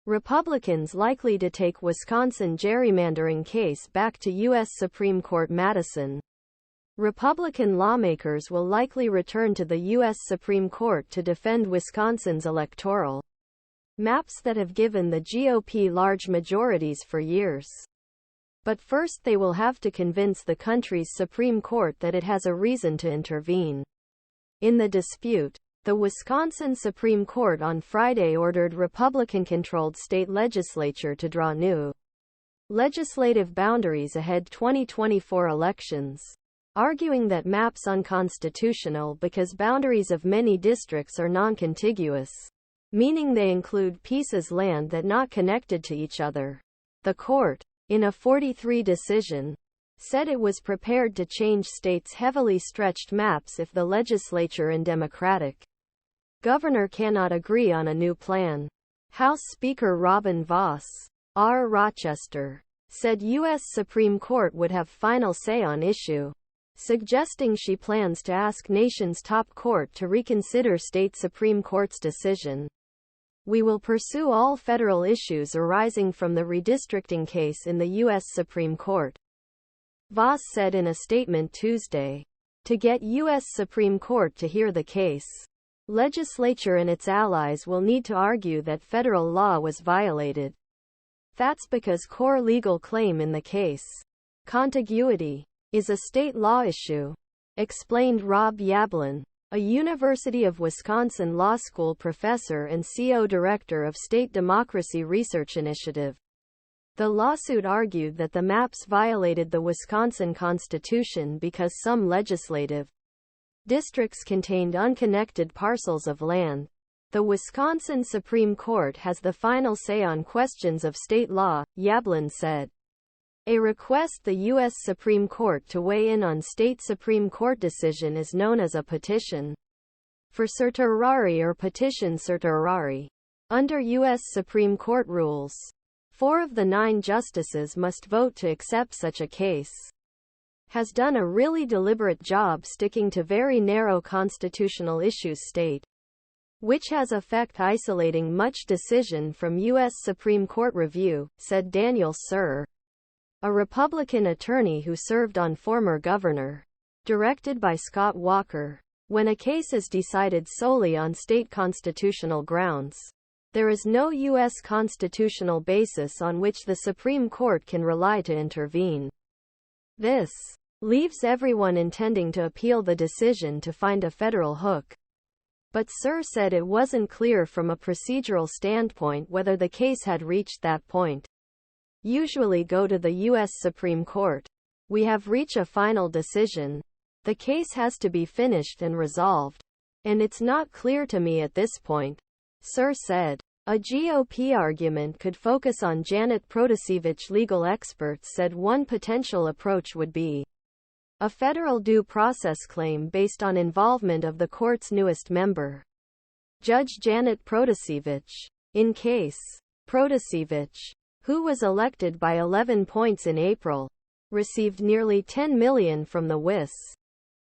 Republicans likely to take Wisconsin gerrymandering case back to U.S. Supreme Court Madison. Republican lawmakers will likely return to the U.S. Supreme Court to defend Wisconsin's electoral maps that have given the GOP large majorities for years. But first they will have to convince the country's Supreme Court that it has a reason to intervene in the dispute. The Wisconsin Supreme Court on Friday ordered Republican-controlled state legislature to draw new legislative boundaries ahead 2024 elections, arguing that maps unconstitutional because boundaries of many districts are non-contiguous, meaning they include pieces land that not connected to each other. The court, in a 4-3 decision, said it was prepared to change states' heavily stretched maps if the legislature and Democratic governor cannot agree on a new plan. House Speaker Robin Vos, R-Rochester, said U.S. Supreme Court would have final say on issue, suggesting she plans to ask nation's top court to reconsider state Supreme Court's decision. We will pursue all federal issues arising from the redistricting case in the U.S. Supreme Court, Vos said in a statement Tuesday. To get U.S. Supreme Court to hear the case, legislature and its allies will need to argue that federal law was violated. That's because core legal claim in the case, contiguity, is a state law issue, explained Rob Yablon, a University of Wisconsin Law School professor and CO director of State Democracy Research Initiative. The lawsuit argued that the maps violated the Wisconsin Constitution because some legislative districts contained unconnected parcels of land. The Wisconsin Supreme Court has the final say on questions of state law, Yablon said. A request the U.S. Supreme Court to weigh in on state Supreme Court decision is known as a petition for certiorari or petition certiorari. Under U.S. Supreme Court rules, 4 of the 9 justices must vote to accept such a case. Has done a really deliberate job sticking to very narrow constitutional issues state, which has effect isolating much decision from U.S. Supreme Court review, said Daniel Suhr, a Republican attorney who served on former governor, directed by Scott Walker. When a case is decided solely on state constitutional grounds, there is no U.S. constitutional basis on which the Supreme Court can rely to intervene. This leaves everyone intending to appeal the decision to find a federal hook. But Suhr said it wasn't clear from a procedural standpoint whether the case had reached that point. Usually go to the U.S. Supreme Court. We have reached a final decision. The case has to be finished and resolved. And it's not clear to me at this point, Suhr said. A GOP argument could focus on Janet Protasiewicz Legal. Experts said one potential approach would be a federal due process claim based on involvement of the court's newest member, Judge Janet Protasiewicz. In case, Protasiewicz, who was elected by 11 points in April, received nearly $10 million from the WIS